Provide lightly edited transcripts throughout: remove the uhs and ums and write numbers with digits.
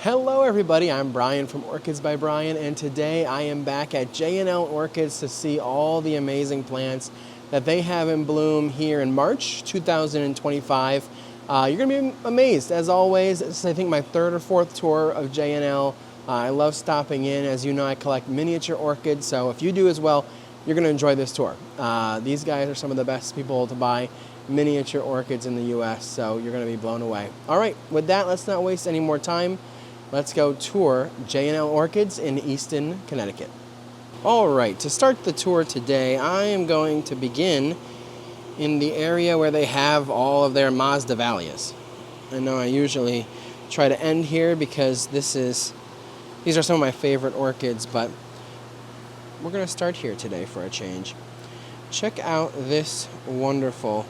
Hello everybody, I'm Brian from Orchids by Brian, and today I am back at J&L Orchids to see all the amazing plants that they have in bloom here in March 2025. You're going to be amazed, as always. This is, I think, my third or fourth tour of J&L. I love stopping in. As you know, I collect miniature orchids, so if you do as well, you're going to enjoy this tour. These guys are some of the best people to buy miniature orchids in the U.S., so you're going to be blown away. All right, with that, let's not waste any more time. Let's go tour J&L Orchids in Easton, Connecticut. All right, to start the tour today, I am going to begin in the area where they have all of their Masdevallias. I know I usually try to end here because these are some of my favorite orchids, but we're going to start here today for a change. Check out this wonderful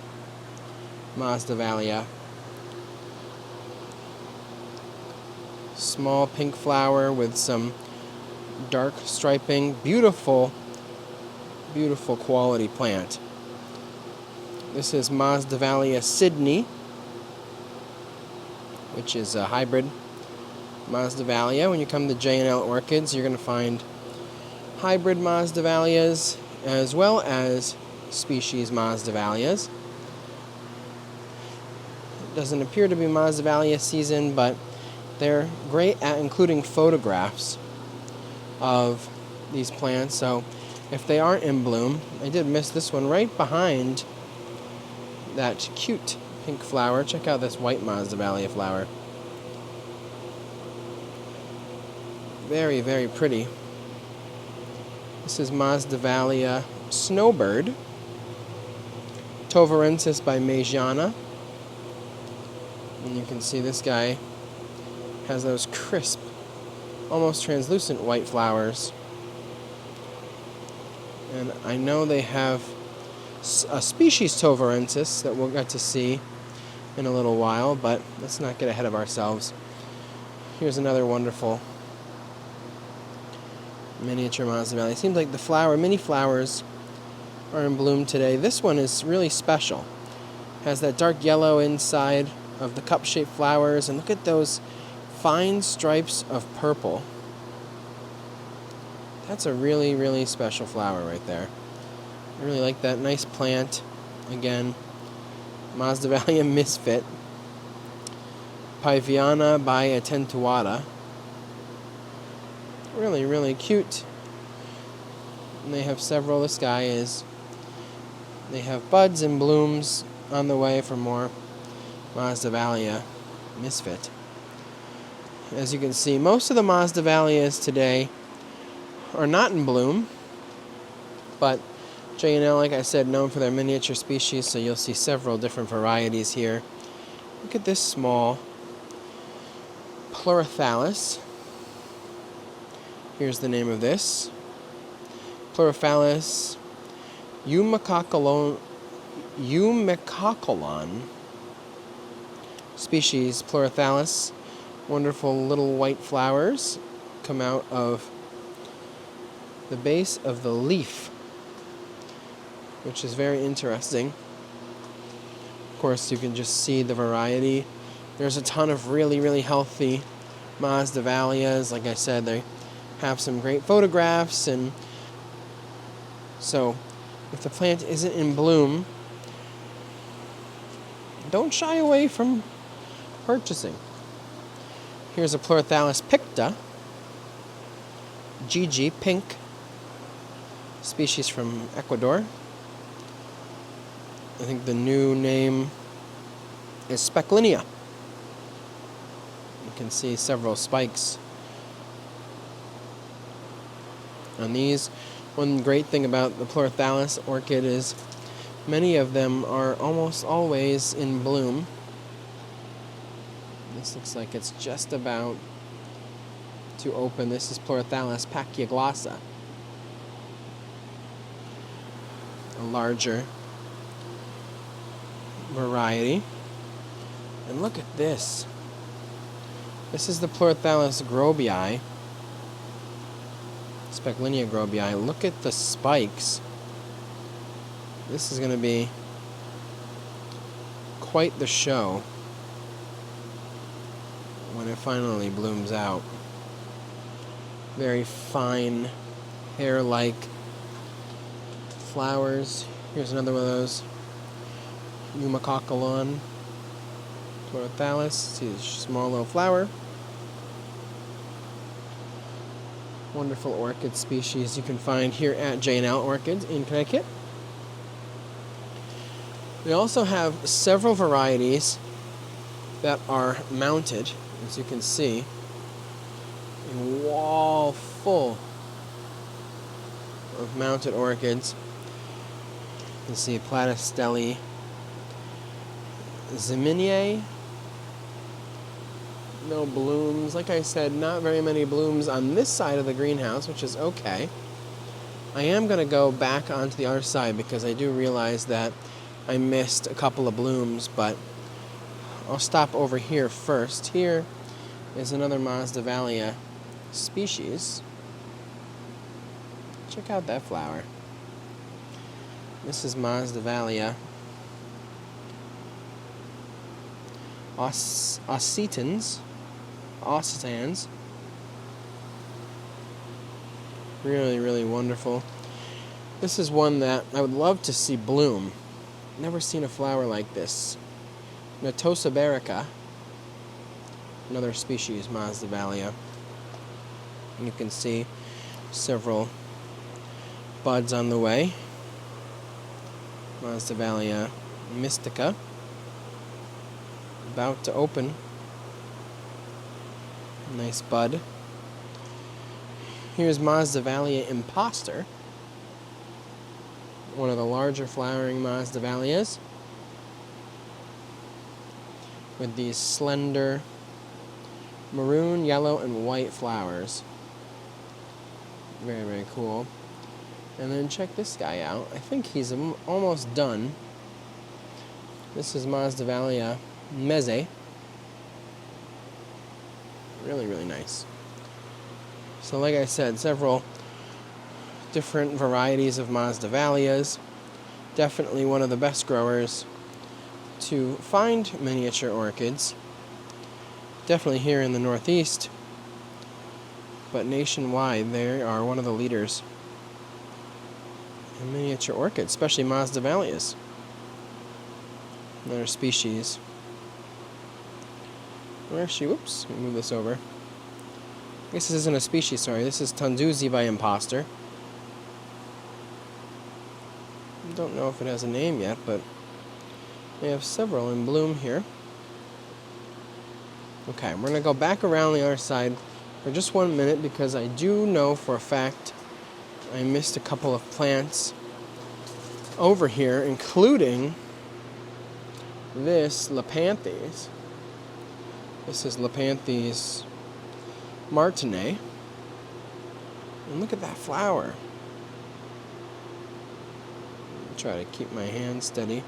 Masdevallia. Small pink flower with some dark striping. Beautiful, beautiful quality plant. This is Masdevallia Sydney, which is a hybrid Masdevallia. When you come to J&L Orchids, you're going to find hybrid Masdevallias as well as species Masdevallias. It doesn't appear to be Masdevallia season, but they're great at including photographs of these plants, so if they aren't in bloom, I did miss this one right behind that cute pink flower. Check out this white Masdevallia flower. Very, very pretty. This is Masdevallia Snowbird, Tovarensis by Majana. And you can see this guy has those crisp, almost translucent white flowers. And I know they have a species Tovarensis that we'll get to see in a little while, but let's not get ahead of ourselves. Here's another wonderful miniature Masdevallia. It seems like the mini flowers are in bloom today. This one is really special. Has that dark yellow inside of the cup-shaped flowers, and look at those fine stripes of purple. That's a really, really special flower right there. I really like that. Nice plant. Again, Masdevallia Misfit. Piviana by Attentuata. Really, really cute. And they have several. This guy they have buds and blooms on the way for more Masdevallia Misfit. As you can see, most of the Masdevallias today are not in bloom, but J&L, like I said, known for their miniature species, so you'll see several different varieties here. Look at this small Pleurothallis. Here's the name of this. Pleurothallis eumacoccolon. Species Pleurothallis. Wonderful little white flowers come out of the base of the leaf, which is very interesting. Of course, you can just see the variety. There's a ton of really, really healthy Masdevallias. Like I said, they have some great photographs, and so if the plant isn't in bloom, don't shy away from purchasing. Here's a Pleurothallis picta, GG pink, species from Ecuador. I think the new name is Specklinia. You can see several spikes on these. One great thing about the Pleurothallis orchid is many of them are almost always in bloom. This looks like it's just about to open. This is Pleurothallis pachyglassa, a larger variety. And look at this. This is the Pleurothallis grobii, Specklinia grobii. Look at the spikes. This is going to be quite the show when it finally blooms out. Very fine, hair-like flowers. Here's another one of those. Pneumococcolon, Pleurothallis. See this small little flower. Wonderful orchid species you can find here at J&L Orchids in Connecticut. We also have several varieties that are mounted, as you can see, a wall full of mounted orchids. You can see Platystelli Ziminiae. No blooms. Like I said, not very many blooms on this side of the greenhouse, which is okay. I am going to go back onto the other side because I do realize that I missed a couple of blooms, but I'll stop over here first. Here is another Masdevallia species. Check out that flower. This is Masdevallia occitans. Really, really wonderful. This is one that I would love to see bloom. Never seen a flower like this. Natosiberica, another species, Masdevallia. You can see several buds on the way. Masdevallia mystica, about to open. Nice bud. Here's Masdevallia imposter, one of the larger flowering Masdevallias, with these slender maroon, yellow, and white flowers. Very, very cool. And then check this guy out. I think he's almost done. This is Masdevallia meze. Really, really nice. So like I said, several different varieties of Masdevallias. Definitely one of the best growers to find miniature orchids. Definitely here in the Northeast, but nationwide they are one of the leaders in miniature orchids, especially Masdevallias. Another species. Or actually, whoops, let me move this over. I guess this isn't a species, sorry. This is Tanduzi by Imposter. I don't know if it has a name yet, but we have several in bloom here. Okay, we're going to go back around the other side for just 1 minute because I do know for a fact I missed a couple of plants over here, including this Lepanthes. This is Lepanthes martinae. And look at that flower. Try to keep my hand steady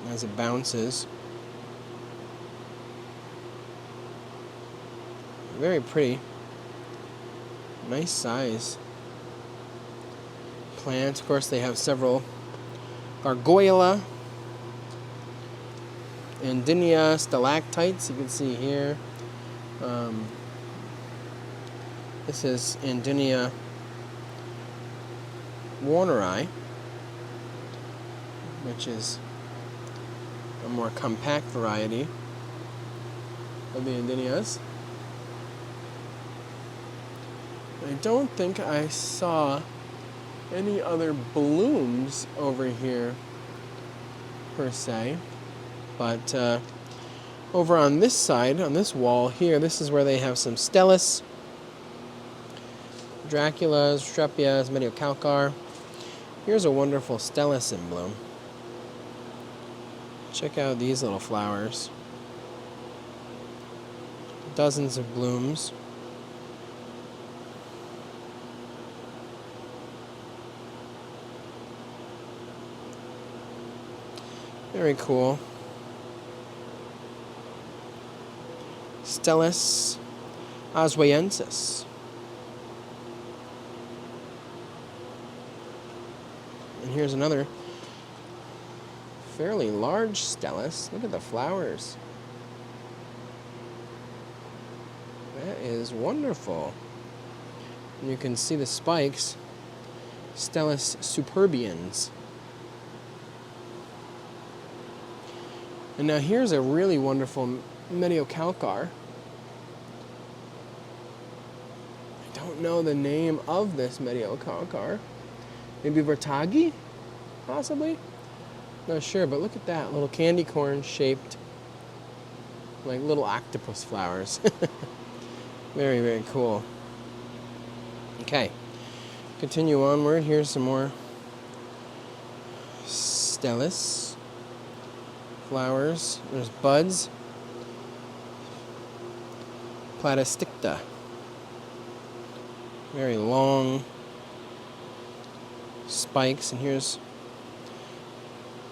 as it bounces. Very pretty. Nice size plant. Of course, they have several gargoyle and Andinia stalactites. You can see here. This is Andinia warneri, which is a more compact variety of the Andinias. I don't think I saw any other blooms over here per se, but over on this side, on this wall here, this is where they have some Stellis, Draculas, Strepias, Mediocalcar. Here's a wonderful Stellis in bloom. Check out these little flowers. Dozens of blooms. Very cool. Stellis osweiensis. And here's another fairly large Stellis. Look at the flowers. is wonderful. And you can see the spikes. Stelis superbiens. And now here's a really wonderful Mediocalcar. I don't know the name of this Mediocalcar. Maybe Vertagi? Possibly? Not sure, but look at that. Little candy corn shaped, like little octopus flowers. Very, very cool. Okay. Continue onward. Here's some more Stelis flowers. There's buds. Platysticta. Very long spikes, and here's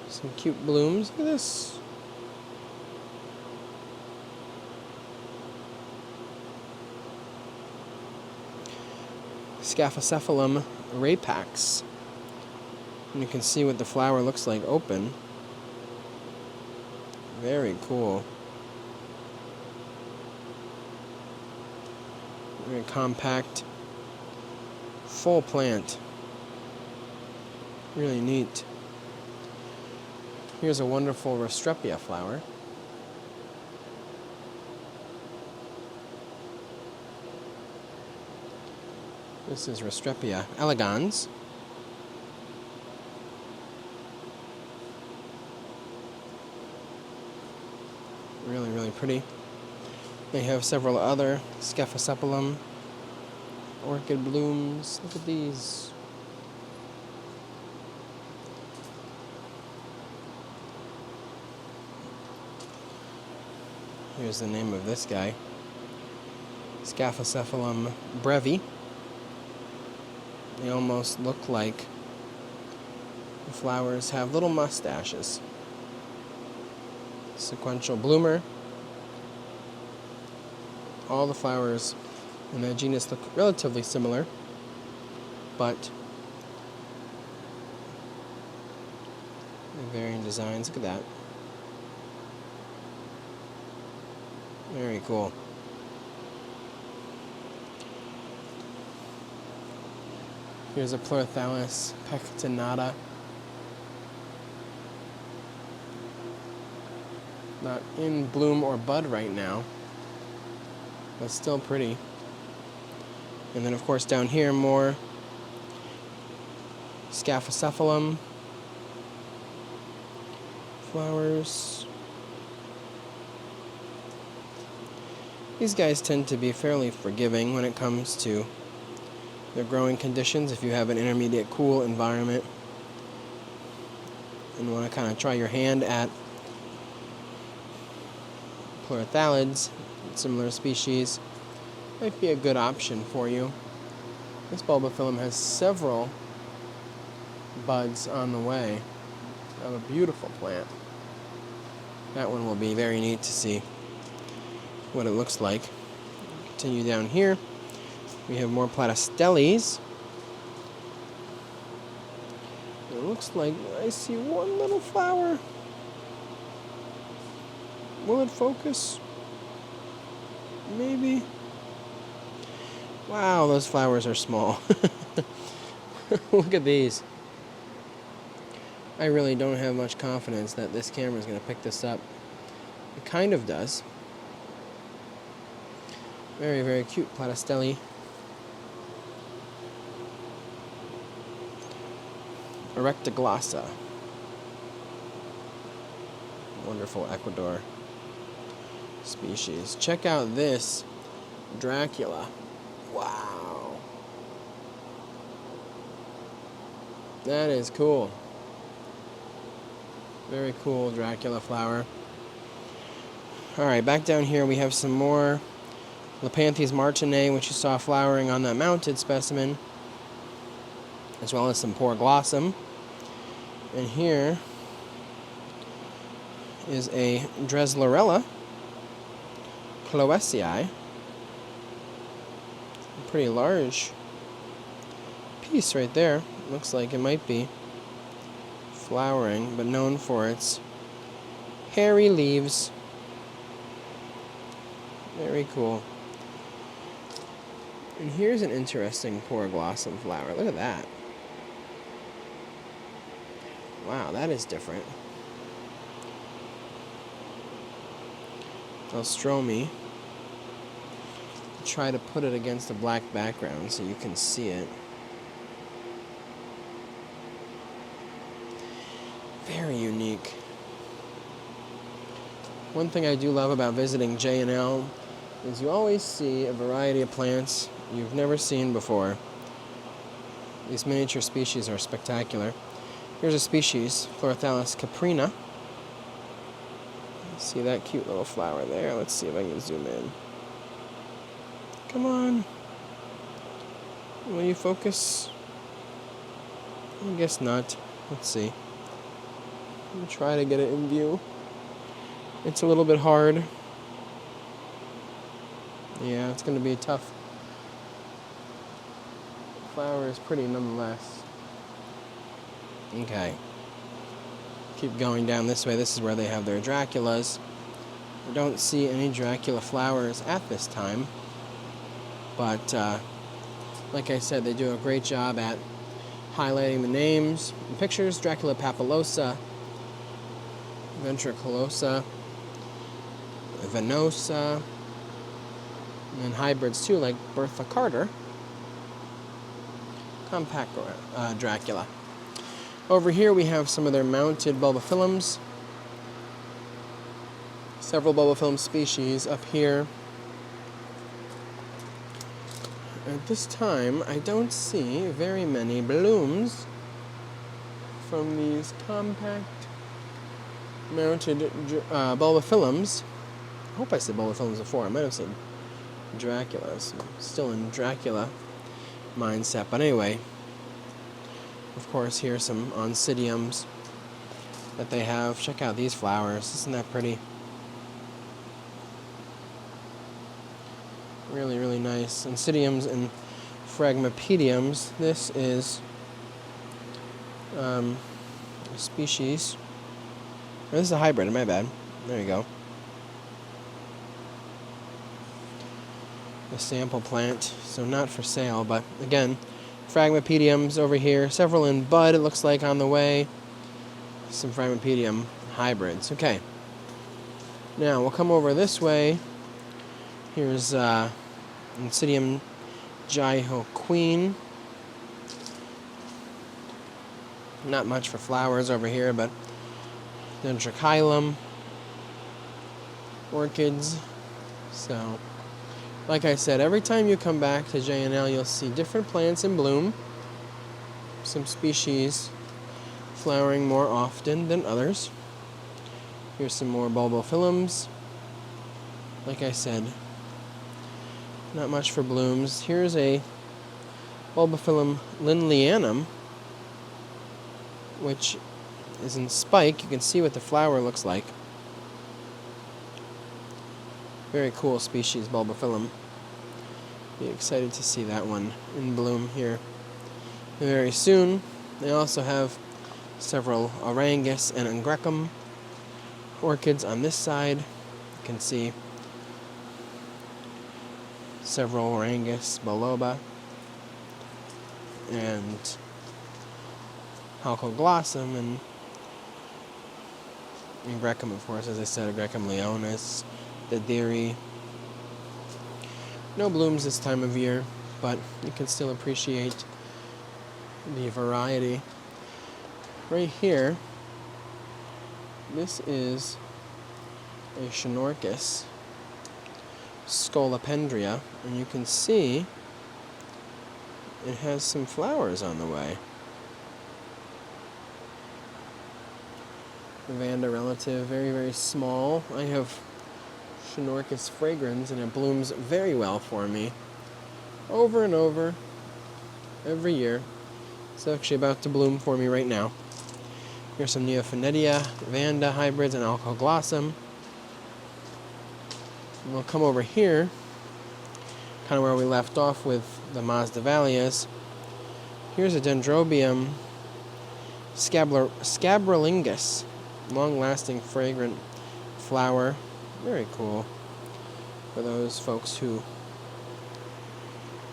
some cute blooms. Look at this. Scaphocephalum rapax. And you can see what the flower looks like open. Very cool. Very compact, full plant. Really neat. Here's a wonderful Restrepia flower. This is Restrepia elegans. Really, really pretty. They have several other Scaphocephalum orchid blooms. Look at these. Here's the name of this guy. Scaphocephalum brevi. They almost look like the flowers have little mustaches. Sequential bloomer. All the flowers in that genus look relatively similar, but varying designs. Look at that. Very cool. Here's a Pleurothallis pectinata. Not in bloom or bud right now, but still pretty. And then of course down here more Scaphocephalum flowers. These guys tend to be fairly forgiving when it comes to their growing conditions. If you have an intermediate cool environment and want to kind of try your hand at pleurothalids, similar species, might be a good option for you. This Bulbophyllum has several buds on the way of a beautiful plant. That one will be very neat to see what it looks like. Continue down here. We have more Platysteles. It looks like I see one little flower. Will it focus? Maybe. Wow, those flowers are small. Look at these. I really don't have much confidence that this camera is going to pick this up. It kind of does. Very, very cute Platystele. Erectoglossa. Wonderful Ecuador species. Check out this Dracula. Wow. That is cool. Very cool Dracula flower. Alright, back down here we have some more Lepanthes martinae, which you saw flowering on that mounted specimen, as well as some Poroglossum. And here is a Dresslerella Cloesii. A pretty large piece right there. Looks like it might be flowering, but known for its hairy leaves. Very cool. And here's an interesting Pleurothallus flower. Look at that. Wow, that is different. Elstromi. Try to put it against a black background so you can see it. Very unique. One thing I do love about visiting J&L is you always see a variety of plants you've never seen before. These miniature species are spectacular. Here's a species, Pleurothallis caprina. See that cute little flower there? Let's see if I can zoom in. Come on. Will you focus? I guess not. Let's see. Let me try to get it in view. It's a little bit hard. Yeah, it's going to be tough. The flower is pretty nonetheless. Okay. Keep going down this way. This is where they have their Draculas. I don't see any Dracula flowers at this time. But, like I said, they do a great job at highlighting the names and pictures. Dracula papulosa, ventriculosa, venosa, and then hybrids too, like Bertha Carter, compact Dracula. Over here we have some of their mounted Bulbophyllums. Several Bulbophyllum species up here. At this time, I don't see very many blooms from these compact mounted Bulbophyllums. I hope I said Bulbophyllums before. I might have said Draculas. I'm still in Dracula mindset. But anyway, of course, here's some Oncidiums that they have. Check out these flowers. Isn't that pretty? Really, really nice. Oncidiums and Phragmipediums. This is a species. Oh, this is a hybrid, my bad. There you go. A sample plant, so not for sale, but again, Phragmipediums over here. Several in bud, it looks like, on the way. Some Phragmipedium hybrids. Okay. Now, we'll come over this way. Here's Oncidium Jaiho Queen. Not much for flowers over here, but Dendrobium, Orchids. So, like I said, every time you come back to J&L, you'll see different plants in bloom. Some species flowering more often than others. Here's some more Bulbophyllums. Like I said, not much for blooms. Here's a Bulbophyllum Lindleyanum, which is in spike. You can see what the flower looks like. Very cool species, Bulbophyllum. Be excited to see that one in bloom here very soon. They also have several Orangus and Angrecum orchids on this side. You can see several Orangus, Boloba, and Halcoglossum, and Angrecum, of course, as I said, Angrecum leonis, the Diri. No blooms this time of year, but you can still appreciate the variety. Right here, this is a Schnorchus Scolopendria, and you can see it has some flowers on the way. The Vanda relative, very, very small. I have Schnorchus fragrans, and it blooms very well for me. Over and over, every year. It's actually about to bloom for me right now. Here's some Neophonetia, Vanda hybrids, and Alcoglossum. And we'll come over here, kind of where we left off with the Masdevallias. Here's a Dendrobium scabrilingus, long-lasting, fragrant flower. Very cool for those folks who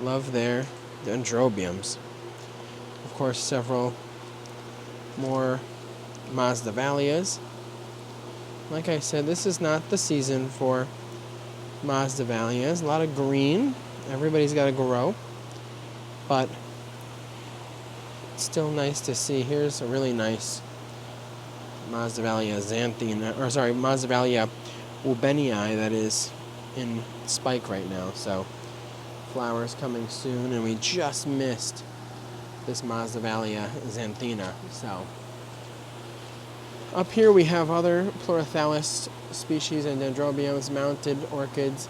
Love their Dendrobiums. Of course, several more Masdevallias. Like I said, this is not the season for Masdevallias. A lot of green. Everybody's got to grow. But it's still nice to see. Here's a really nice Masdevallia Masdevallia Ubenii that is in spike right now. So flowers coming soon, and we just missed this Masdevallia xanthina. So up here we have other Pleurothallis species and Dendrobiums, mounted orchids.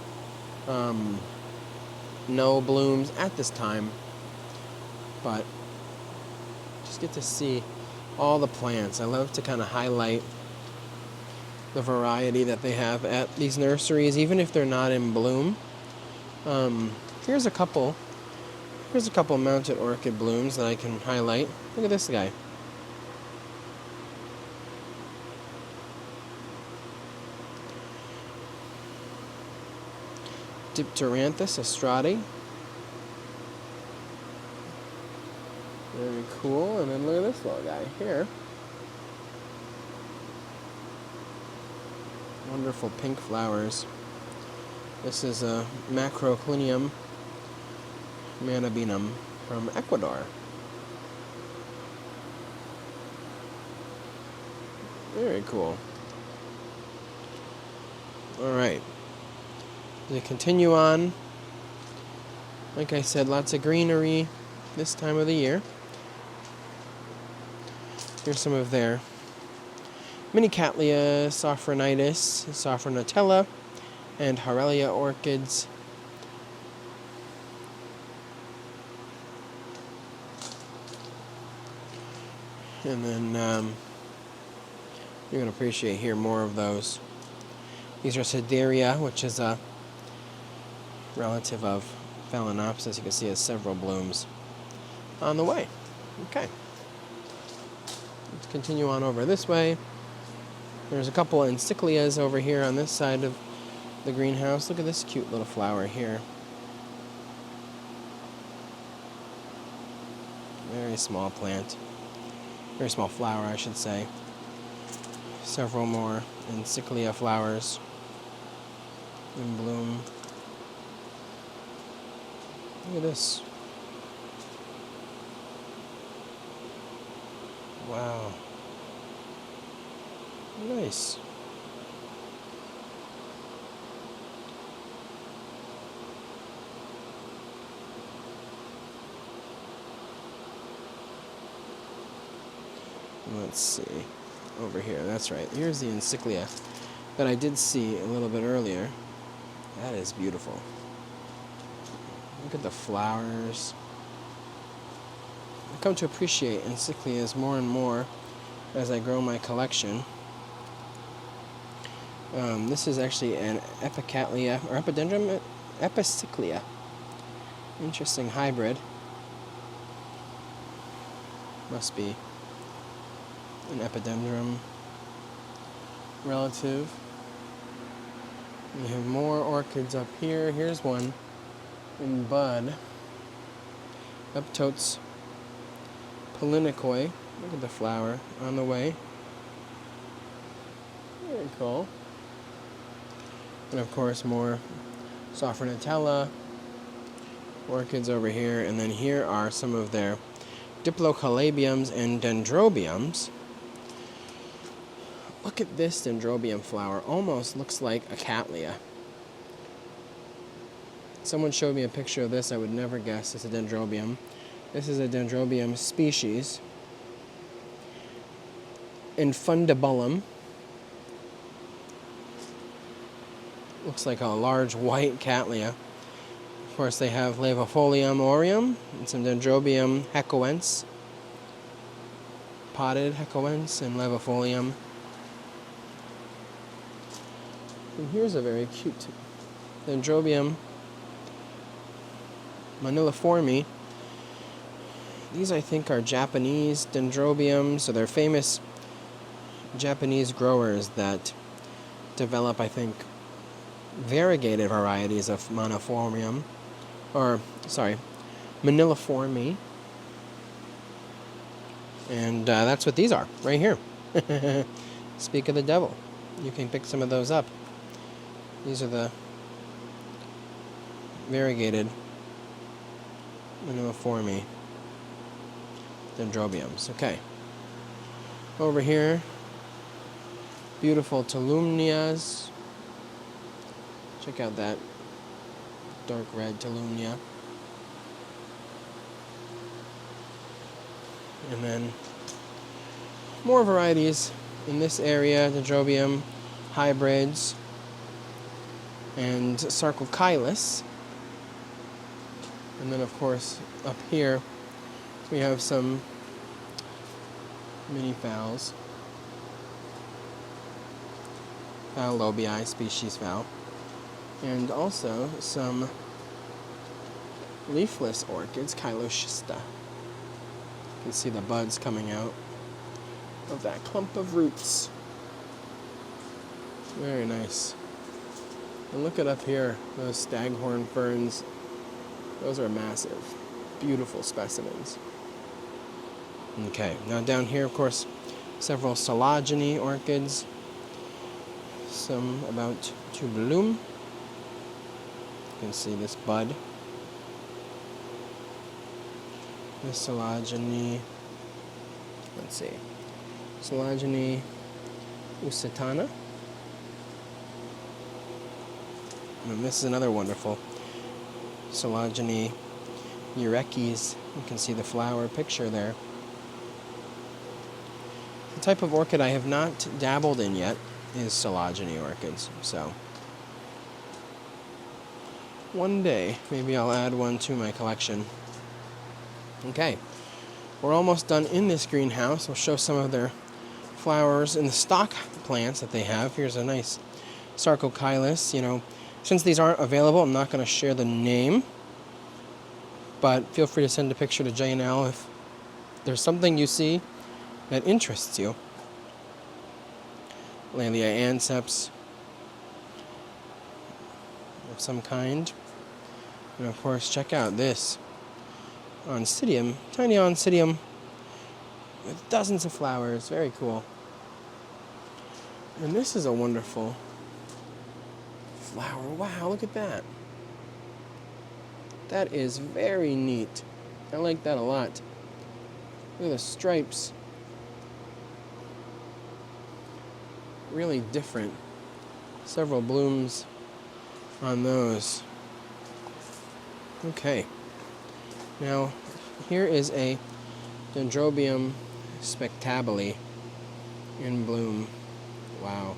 No blooms at this time, but just get to see all the plants. I love to kind of highlight the variety that they have at these nurseries, even if they're not in bloom. Here's a couple mounted orchid blooms that I can highlight. Look at this guy. Dipteranthus astrati. Very cool. And then look at this little guy here. Wonderful pink flowers. This is a Macroclinium manabinum from Ecuador. Very cool. All right. To continue on, like I said, lots of greenery this time of the year. Here's some of their mini cattleya, Sophronitis, Sophronitella, and J&L Orchids. And then you're going to appreciate here more of those. These are Sedaria, which is a relative of Phalaenopsis. You can see it has several blooms on the way. Okay. Let's continue on over this way. There's a couple encyclias over here on this side of the greenhouse. Look at this cute little flower here. Very small plant. Very small flower, I should say. Several more encyclia flowers in bloom. Look at this. Wow. Nice. Let's see. Over here, that's right. Here's the encyclia that I did see a little bit earlier. That is beautiful. Look at the flowers. I come to appreciate encyclias more and more as I grow my collection. This is actually an Epicattleya, or Epidendrum, Epicyclia. Interesting hybrid. Must be an Epidendrum relative. We have more orchids up here. Here's one in bud. Eptotes Polynicoi. Look at the flower on the way. Very cool. And of course more Sophronitis orchids over here. And then here are some of their Diplocalabiums and Dendrobiums. Look at this Dendrobium flower. Almost looks like a cattleya. Someone showed me a picture of this. I would never guess it's a Dendrobium. This is a Dendrobium species. Infundibulum. Looks like a large white cattleya. Of course, they have Lepophyllum aureum and some Dendrobium hecoense. Potted hecoense and Lepophyllum. And here's a very cute Dendrobium maniliforme. These, I think, are Japanese Dendrobiums, so they're famous Japanese growers that develop, I think, variegated varieties of Monophorium. or sorry, Maniliforme. And that's what these are, right here. Speak of the devil. You can pick some of those up. These are the variegated Maniliforme Dendrobiums. Okay. Over here, beautiful Tolumnias. Check out that dark red Tolumnia. And then more varieties in this area, Dendrobium hybrids and Sarcochilus. And then of course up here we have some mini phals. Phal lobii, species phal. And also some leafless orchids, Chylocista. You can see the buds coming out of that clump of roots. Very nice. And look at up here, those staghorn ferns. Those are massive, beautiful specimens. Okay, now down here, of course, several Sologeny orchids. Some about to bloom. You can see this bud. This Sologeny, let's see, Sologeny usitana. And this is another wonderful Sologeny eureches. You can see the flower picture there. The type of orchid I have not dabbled in yet is Sologeny orchids, so one day maybe I'll add one to my collection. Okay, we're almost done in this greenhouse. I'll show some of their flowers in the stock plants that they have. Here's a nice Sarcochilus. You know, since these aren't available, I'm not going to share the name, but feel free to send a picture to J&L if there's something you see that interests you. Laelia anceps of some kind. And of course, check out this Oncidium, tiny Oncidium with dozens of flowers. Very cool. And this is a wonderful flower. Wow, look at that. That is very neat. I like that a lot. Look at the stripes. Really different. Several blooms on those. Okay. Now, here is a Dendrobium spectabile in bloom. Wow.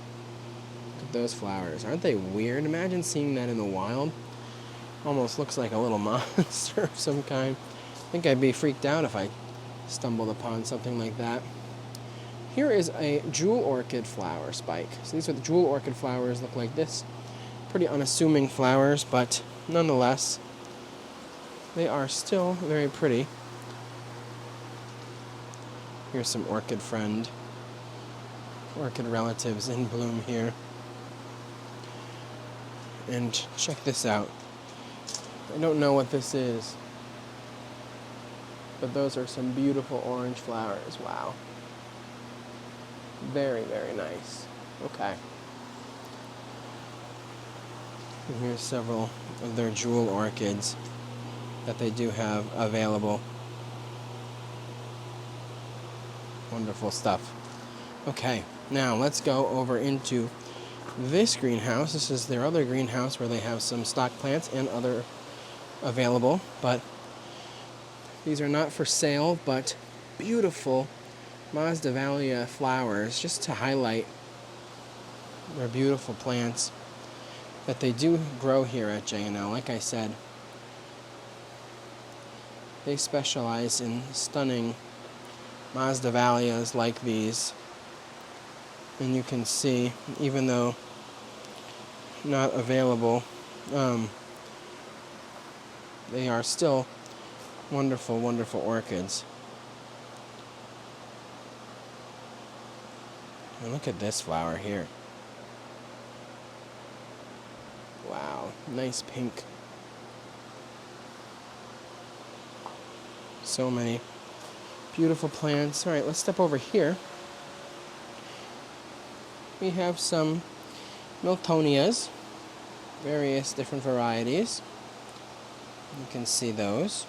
Look at those flowers. Aren't they weird? Imagine seeing that in the wild. Almost looks like a little monster of some kind. I think I'd be freaked out if I stumbled upon something like that. Here is a jewel orchid flower spike. So these are the jewel orchid flowers, look like this. Pretty unassuming flowers, but nonetheless, they are still very pretty. Here's some orchid friend, orchid relatives in bloom here. And check this out. I don't know what this is, but those are some beautiful orange flowers. Wow. Very, very nice. Okay. And here's several of their jewel orchids that they do have available. Wonderful stuff. Okay, now let's go over into this greenhouse. This is their other greenhouse where they have some stock plants and other available, but these are not for sale, but beautiful Masdevallia flowers, just to highlight their beautiful plants that they do grow here at J&L. Like I said, they specialize in stunning Masdevallias like these. And you can see, even though not available, they are still wonderful, wonderful orchids. And look at this flower here. Wow, nice pink. So many beautiful plants. All right, let's step over here. We have some Miltonias, various different varieties. You can see those.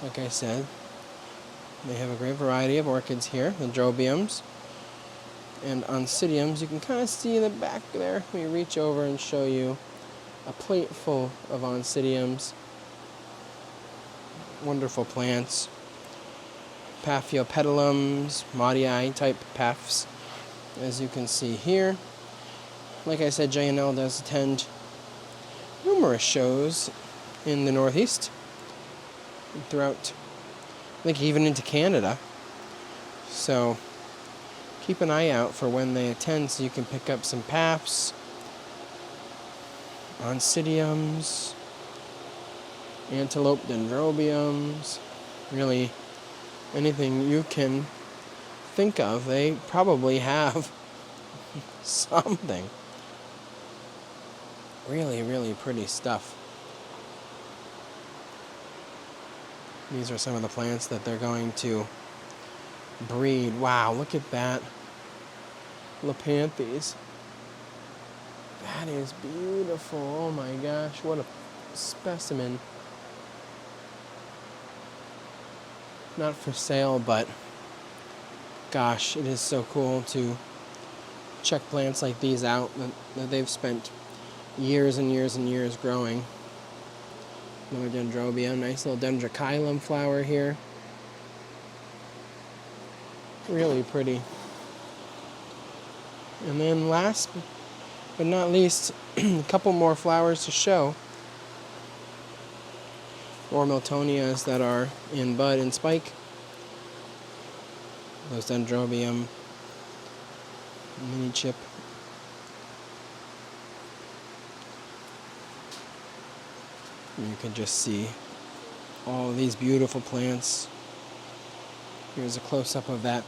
Like I said, they have a great variety of orchids here, Dendrobiums and Oncidiums. You can kind of see in the back there. Let me reach over and show you a plate full of Oncidiums. Wonderful plants. Paphiopedilums, Maudii type paphs, as you can see here. Like I said, J&L does attend numerous shows in the Northeast, throughout, I think even into Canada. So keep an eye out for when they attend so you can pick up some paphs, Oncidiums, antelope dendrobiums, really anything you can think of, they probably have something. Really, really pretty stuff. These are some of the plants that they're going to breed. Wow, look at that. Lepanthes. That is beautiful. Oh my gosh, what a specimen. Not for sale, but gosh, it is so cool to check plants like these out that they've spent years and years and years growing. Another Dendrobium, nice little Dendrochilum flower here. Really pretty. And then last but not least, a couple more flowers to show. More Miltonias that are in bud and spike. Those Dendrobium, mini chip. You can just see all these beautiful plants. Here's a close-up of that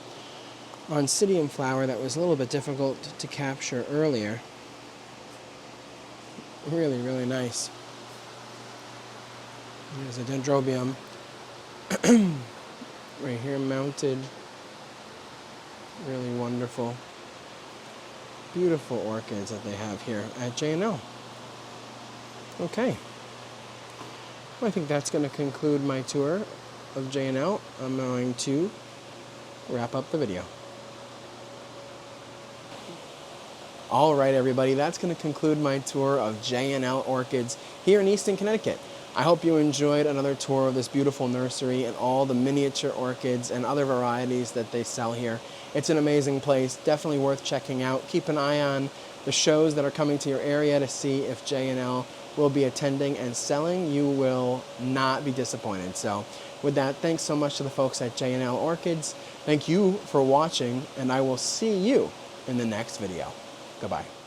Oncidium flower that was a little bit difficult to capture earlier. Really, really nice. Here's a Dendrobium right here mounted. Really wonderful, beautiful orchids that they have here at J&L. Okay. Well, I think that's going to conclude my tour of J&L. I'm going to wrap up the video. All right, everybody, that's going to conclude my tour of J&L Orchids here in Easton, Connecticut. I hope you enjoyed another tour of this beautiful nursery and all the miniature orchids and other varieties that they sell here. It's an amazing place, definitely worth checking out. Keep an eye on the shows that are coming to your area to see if J&L will be attending and selling. You will not be disappointed. So with that, thanks so much to the folks at J&L Orchids. Thank you for watching, and I will see you in the next video. Goodbye.